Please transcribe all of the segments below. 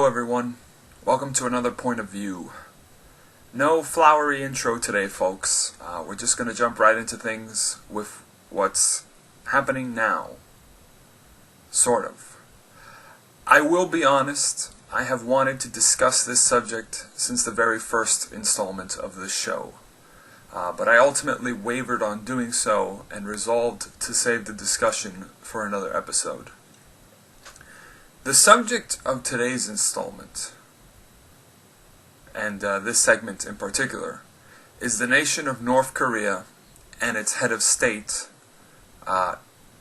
Hello everyone, welcome to another point of view. No flowery intro today folks, we're just going to jump right into things with what's happening now. Sort of. I will be honest, I have wanted to discuss this subject since the very first installment of this show. But I ultimately wavered on doing so and resolved to save the discussion for another episode. The subject of today's installment, and this segment in particular, is the nation of North Korea and its head of state,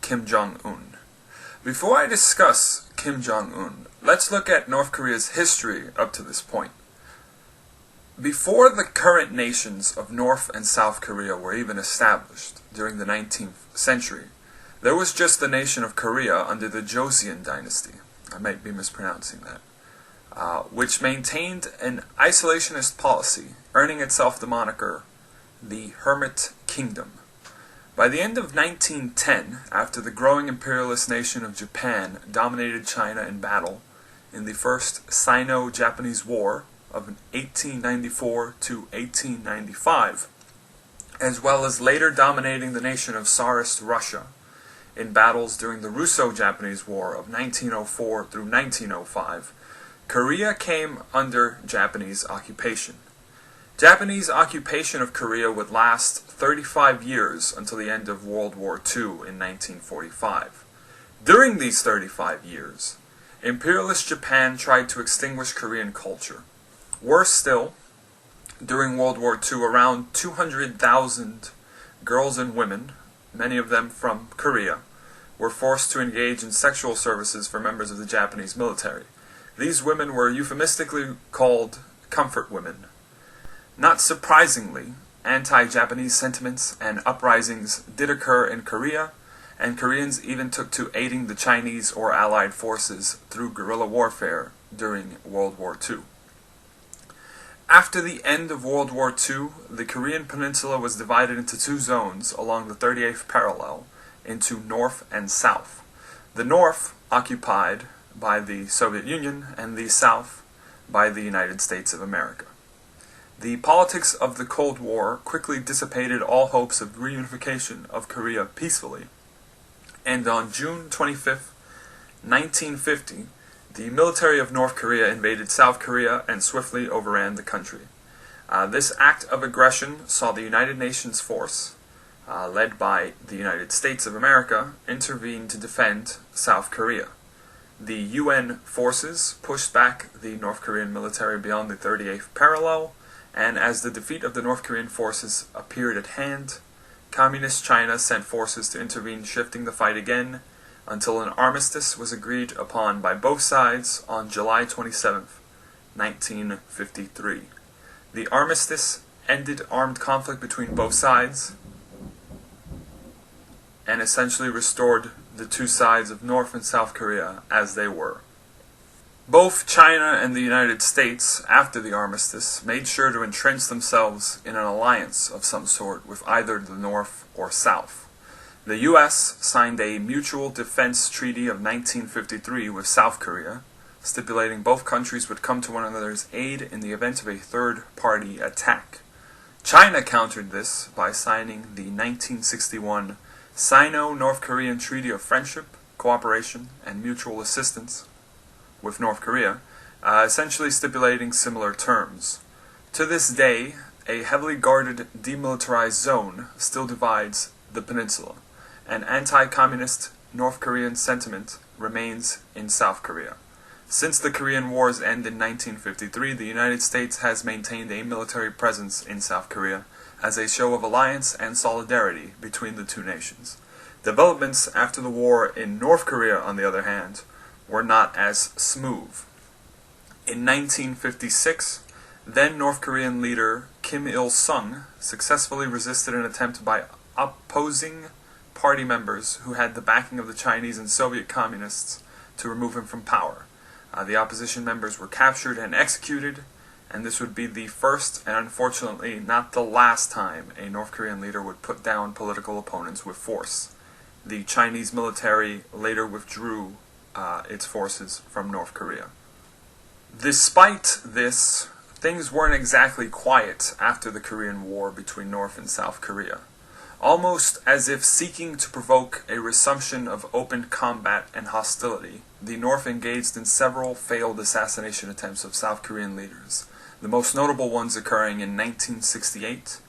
Kim Jong-un. Before I discuss Kim Jong-un, let's look at North Korea's history up to this point. Before the current nations of North and South Korea were even established during the 19th century, there was just the nation of Korea under the Joseon dynasty. I might be mispronouncing that, which maintained an isolationist policy, earning itself the moniker the Hermit Kingdom. By the end of 1910, after the growing imperialist nation of Japan dominated China in battle in the First Sino-Japanese War of 1894 to 1895, as well as later dominating the nation of Tsarist Russia in battles during the Russo-Japanese War of 1904 through 1905, Korea came under Japanese occupation. Japanese occupation of Korea would last 35 years until the end of World War II in 1945. During these 35 years, imperialist Japan tried to extinguish Korean culture. Worse still, during World War II, around 200,000 girls and women, many of them from Korea, were forced to engage in sexual services for members of the Japanese military. These women were euphemistically called comfort women. Not surprisingly, anti-Japanese sentiments and uprisings did occur in Korea, and Koreans even took to aiding the Chinese or Allied forces through guerrilla warfare during World War II. After the end of World War II, the Korean peninsula was divided into two zones along the 38th parallel into North and South. The North occupied by the Soviet Union and the South by the United States of America. The politics of the Cold War quickly dissipated all hopes of reunification of Korea peacefully, and on June 25, 1950, the military of North Korea invaded South Korea and swiftly overran the country. This act of aggression saw the United Nations force, led by the United States of America, intervene to defend South Korea. The UN forces pushed back the North Korean military beyond the 38th parallel, and as the defeat of the North Korean forces appeared at hand, Communist China sent forces to intervene, shifting the fight again, until an armistice was agreed upon by both sides on July 27, 1953. The armistice ended armed conflict between both sides and essentially restored the two sides of North and South Korea as they were. Both China and the United States, after the armistice, made sure to entrench themselves in an alliance of some sort with either the North or South. The U.S. signed a Mutual Defense Treaty of 1953 with South Korea, stipulating both countries would come to one another's aid in the event of a third-party attack. China countered this by signing the 1961 Sino-North Korean Treaty of Friendship, Cooperation, and Mutual Assistance with North Korea, essentially stipulating similar terms. To this day, a heavily guarded demilitarized zone still divides the peninsula. An anti-communist North Korean sentiment remains in South Korea. Since the Korean War's end in 1953, the United States has maintained a military presence in South Korea as a show of alliance and solidarity between the two nations. Developments after the war in North Korea, on the other hand, were not as smooth. In 1956, then North Korean leader Kim Il-sung successfully resisted an attempt by opposing party members who had the backing of the Chinese and Soviet communists to remove him from power. The opposition members were captured and executed, and this would be the first and unfortunately not the last time a North Korean leader would put down political opponents with force. The Chinese military later withdrew its forces from North Korea. Despite this, things weren't exactly quiet after the Korean War between North and South Korea. Almost as if seeking to provoke a resumption of open combat and hostility, the North engaged in several failed assassination attempts of South Korean leaders, the most notable ones occurring in 1968,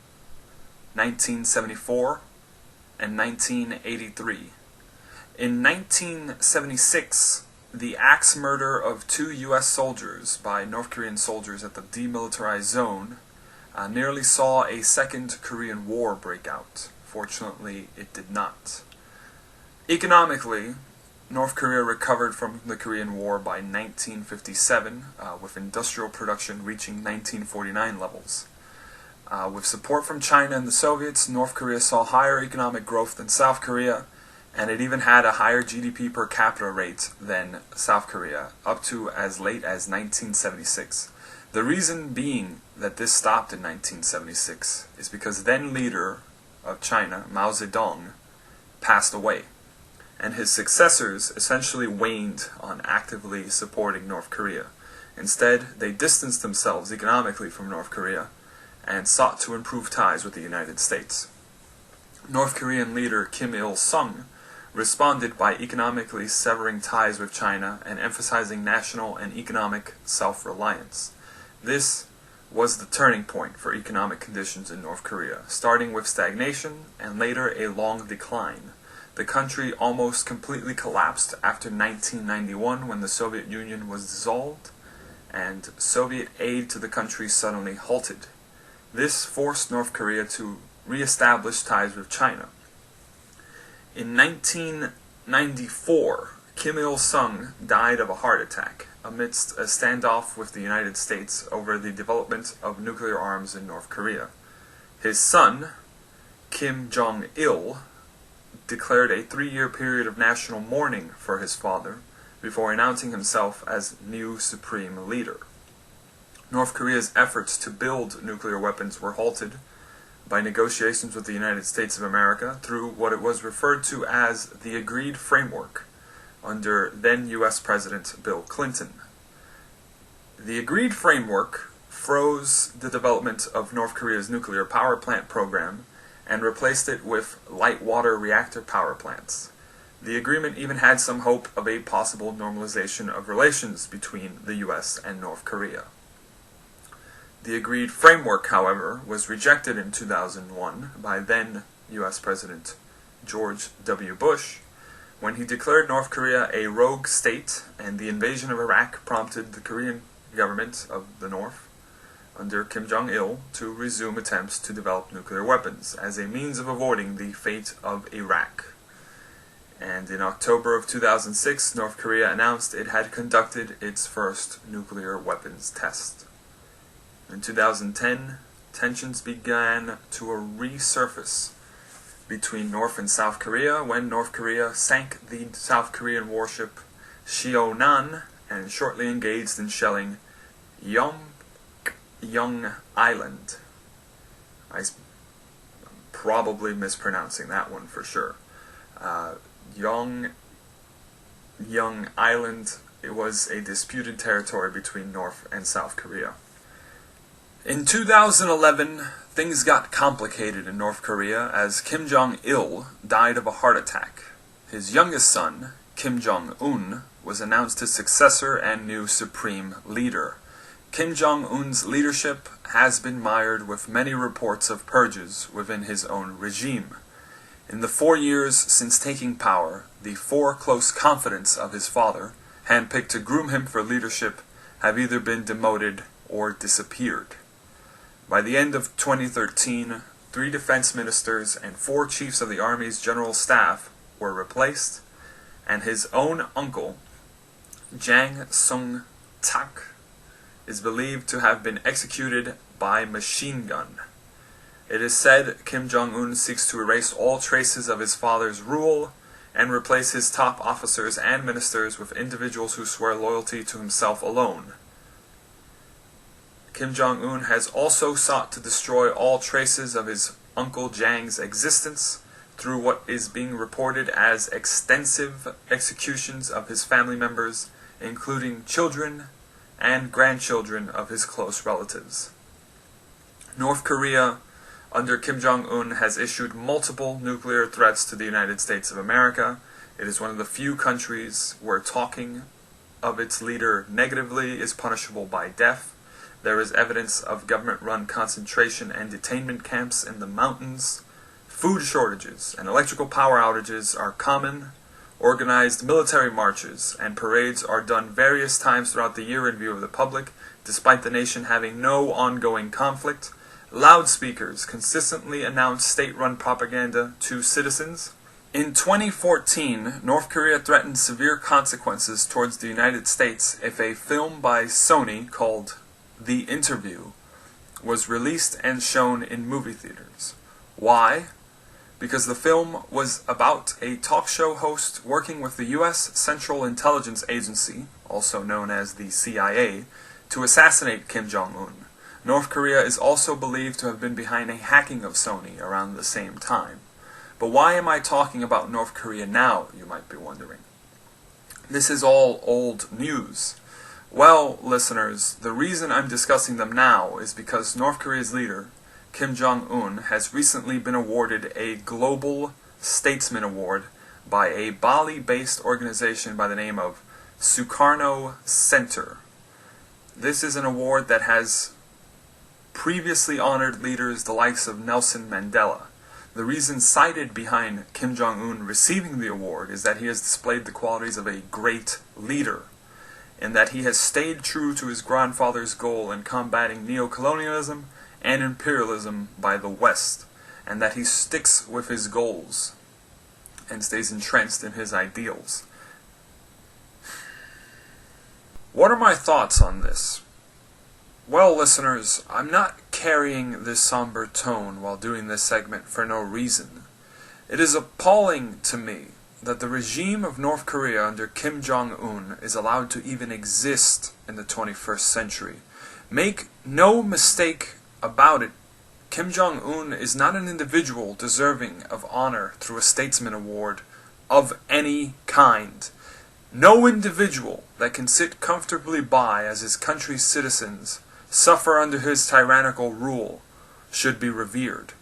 1974, and 1983. In 1976, the axe murder of 2 U.S. soldiers by North Korean soldiers at the demilitarized zone nearly saw a second Korean War break out. Fortunately, it did not. Economically, North Korea recovered from the Korean War by 1957, with industrial production reaching 1949 levels. With support from China and the Soviets, North Korea saw higher economic growth than South Korea, and it even had a higher GDP per capita rate than South Korea, up to as late as 1976. The reason being that this stopped in 1976 is because then leader of China, Mao Zedong, passed away, and his successors essentially waned on actively supporting North Korea. Instead, they distanced themselves economically from North Korea and sought to improve ties with the United States. North Korean leader Kim Il-sung responded by economically severing ties with China and emphasizing national and economic self-reliance. This was the turning point for economic conditions in North Korea, starting with stagnation and later a long decline. The country almost completely collapsed after 1991 when the Soviet Union was dissolved and Soviet aid to the country suddenly halted. This forced North Korea to re-establish ties with China. In 1994, Kim Il-sung died of a heart attack amidst a standoff with the United States over the development of nuclear arms in North Korea. His son, Kim Jong-il, declared a 3-year period of national mourning for his father before announcing himself as new supreme leader. North Korea's efforts to build nuclear weapons were halted by negotiations with the United States of America through what it was referred to as the Agreed Framework under then U.S. President Bill Clinton. The Agreed Framework froze the development of North Korea's nuclear power plant program and replaced it with light water reactor power plants. The agreement even had some hope of a possible normalization of relations between the U.S. and North Korea. The Agreed Framework, however, was rejected in 2001 by then U.S. President George W. Bush when he declared North Korea a rogue state, and the invasion of Iraq prompted the Korean government of the North, under Kim Jong-il, to resume attempts to develop nuclear weapons as a means of avoiding the fate of Iraq. And in October of 2006, North Korea announced it had conducted its first nuclear weapons test. In 2010, tensions began to resurface between North and South Korea when North Korea sank the South Korean warship Cheonan and shortly engaged in shelling Yongbyon Island. I'm probably mispronouncing that one for sure. Yongbyon Island, it was a disputed territory between North and South Korea. In 2011, things got complicated in North Korea as Kim Jong-il died of a heart attack. His youngest son, Kim Jong-un, was announced his successor and new supreme leader. Kim Jong-un's leadership has been mired with many reports of purges within his own regime. In the 4 years since taking power, the 4 close confidants of his father, handpicked to groom him for leadership, have either been demoted or disappeared. By the end of 2013, 3 defense ministers and 4 chiefs of the Army's general staff were replaced, and his own uncle, Jang Sung-tak, is believed to have been executed by machine gun. It is said Kim Jong-un seeks to erase all traces of his father's rule and replace his top officers and ministers with individuals who swear loyalty to himself alone. Kim Jong-un has also sought to destroy all traces of his uncle Jang's existence through what is being reported as extensive executions of his family members, including children and grandchildren of his close relatives. North Korea, under Kim Jong-un, has issued multiple nuclear threats to the United States of America. It is one of the few countries where talking of its leader negatively is punishable by death. There is evidence of government-run concentration and detainment camps in the mountains. Food shortages and electrical power outages are common. Organized military marches and parades are done various times throughout the year in view of the public, despite the nation having no ongoing conflict. Loudspeakers consistently announce state-run propaganda to citizens. In 2014, North Korea threatened severe consequences towards the United States if a film by Sony called The Interview was released and shown in movie theaters. Why? Because the film was about a talk show host working with the U.S. Central Intelligence Agency, also known as the CIA, to assassinate Kim Jong-un. North Korea is also believed to have been behind a hacking of Sony around the same time. But why am I talking about North Korea now, you might be wondering? This is all old news. Well, listeners, the reason I'm discussing them now is because North Korea's leader, Kim Jong-un, has recently been awarded a Global Statesman Award by a Bali-based organization by the name of Sukarno Center. This is an award that has previously honored leaders the likes of Nelson Mandela. The reason cited behind Kim Jong-un receiving the award is that he has displayed the qualities of a great leader, and that he has stayed true to his grandfather's goal in combating neocolonialism and imperialism by the West, and that he sticks with his goals and stays entrenched in his ideals. What are my thoughts on this? Well, listeners, I'm not carrying this somber tone while doing this segment for no reason. It is appalling to me that the regime of North Korea under Kim Jong-un is allowed to even exist in the 21st century. Make no mistake about it, Kim Jong-un is not an individual deserving of honor through a statesman award of any kind. No individual that can sit comfortably by as his country's citizens suffer under his tyrannical rule should be revered.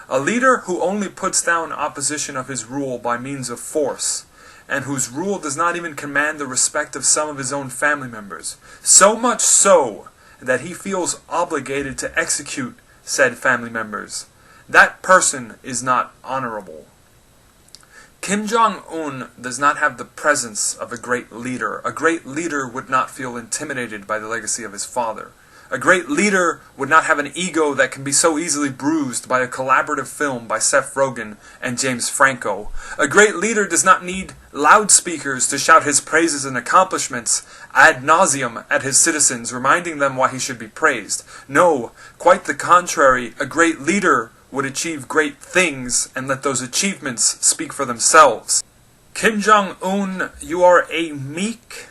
A leader who only puts down opposition of his rule by means of force, and whose rule does not even command the respect of some of his own family members, so much so that he feels obligated to execute said family members, that person is not honorable. Kim Jong-un does not have the presence of a great leader. A great leader would not feel intimidated by the legacy of his father. A great leader would not have an ego that can be so easily bruised by a collaborative film by Seth Rogen and James Franco. A great leader does not need loudspeakers to shout his praises and accomplishments ad nauseum at his citizens, reminding them why he should be praised. No, quite the contrary, a great leader would achieve great things and let those achievements speak for themselves. Kim Jong-un, you are a meek,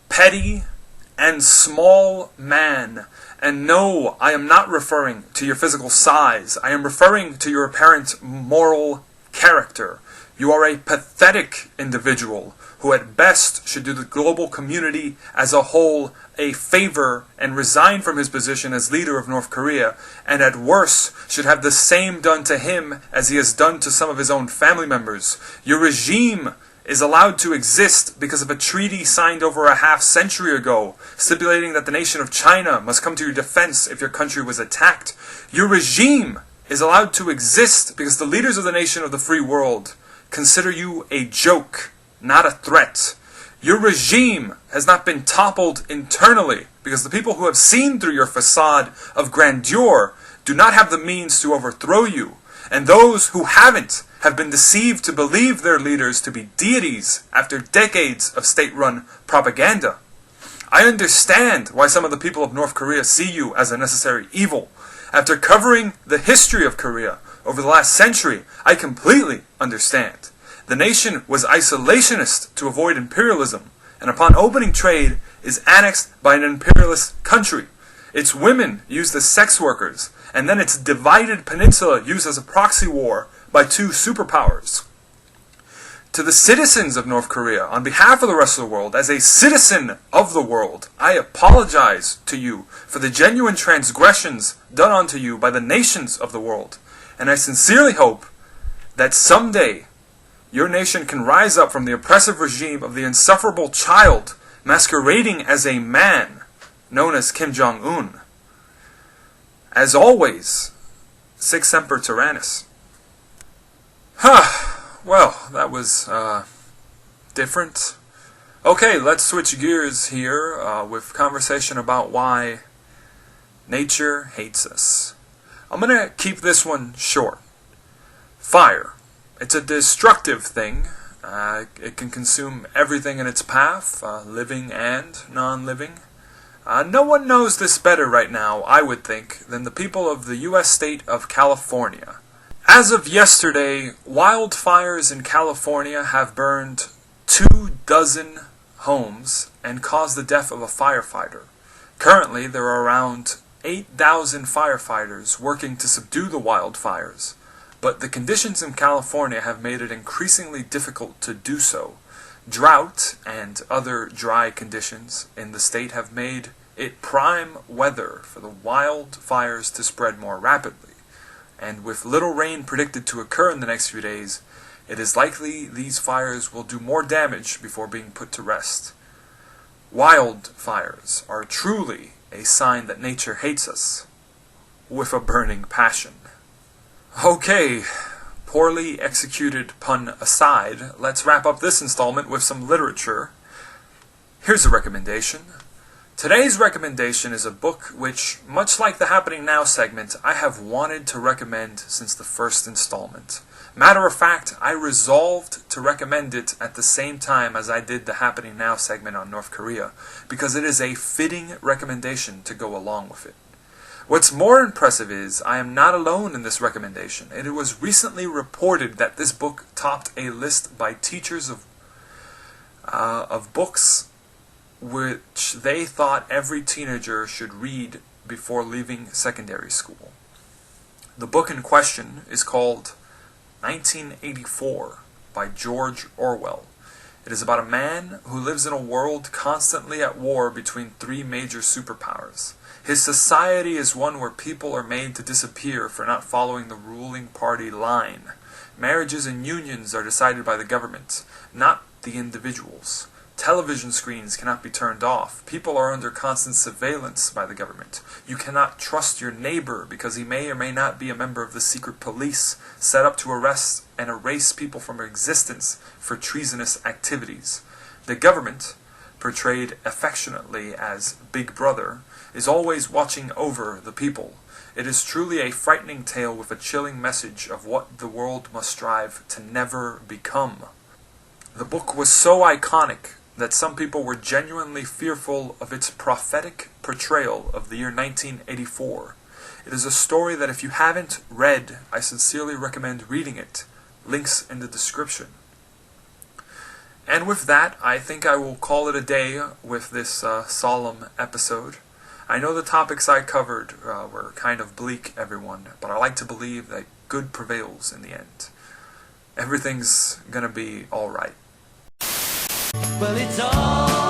petty, and small man. And no, I am not referring to your physical size. I am referring to your apparent moral character. You are a pathetic individual who at best should do the global community as a whole a favor and resign from his position as leader of North Korea, and at worst should have the same done to him as he has done to some of his own family members. Your regime is allowed to exist because of a treaty signed over a half-century ago, stipulating that the nation of China must come to your defense if your country was attacked. Your regime is allowed to exist because the leaders of the nation of the free world consider you a joke, not a threat. Your regime has not been toppled internally because the people who have seen through your facade of grandeur do not have the means to overthrow you, and those who haven't have been deceived to believe their leaders to be deities after decades of state-run propaganda. I understand why some of the people of North Korea see you as a necessary evil. After covering the history of Korea over the last century, I completely understand. The nation was isolationist to avoid imperialism, and upon opening trade is annexed by an imperialist country. Its women used as sex workers, and then its divided peninsula used as a proxy war by two superpowers. To the citizens of North Korea, on behalf of the rest of the world, as a citizen of the world, I apologize to you for the genuine transgressions done unto you by the nations of the world. And I sincerely hope that someday your nation can rise up from the oppressive regime of the insufferable child masquerading as a man known as Kim Jong-un. As always, Sic Semper Tyrannis. Well, that was different. Okay, let's switch gears here with conversation about why nature hates us. I'm going to keep this one short. Fire. It's a destructive thing. It can consume everything in its path, living and non-living. No one knows this better right now, I would think, than the people of the U.S. state of California. As of yesterday, wildfires in California have burned 24 homes and caused the death of a firefighter. Currently, there are around 8,000 firefighters working to subdue the wildfires, but the conditions in California have made it increasingly difficult to do so. Drought and other dry conditions in the state have made it prime weather for the wildfires to spread more rapidly. And with little rain predicted to occur in the next few days, it is likely these fires will do more damage before being put to rest. Wildfires are truly a sign that nature hates us, with a burning passion. Okay, poorly executed pun aside, let's wrap up this installment with some literature. Here's a recommendation. Today's recommendation is a book which, much like the Happening Now segment, I have wanted to recommend since the first installment. Matter of fact, I resolved to recommend it at the same time as I did the Happening Now segment on North Korea, because it is a fitting recommendation to go along with it. What's more impressive is, I am not alone in this recommendation. It was recently reported that this book topped a list by teachers of books which they thought every teenager should read before leaving secondary school. The book in question is called 1984 by George Orwell. It is about a man who lives in a world constantly at war between three major superpowers. His society is one where people are made to disappear for not following the ruling party line. Marriages and unions are decided by the government, not the individuals. Television screens cannot be turned off. People are under constant surveillance by the government. You cannot trust your neighbor because he may or may not be a member of the secret police set up to arrest and erase people from existence for treasonous activities. The government, portrayed affectionately as Big Brother, is always watching over the people. It is truly a frightening tale with a chilling message of what the world must strive to never become. The book was so iconic that some people were genuinely fearful of its prophetic portrayal of the year 1984. It is a story that if you haven't read, I sincerely recommend reading it. Links in the description. And with that, I think I will call it a day with this solemn episode. I know the topics I covered were kind of bleak, everyone, but I like to believe that good prevails in the end. Everything's gonna be alright. Well, it's all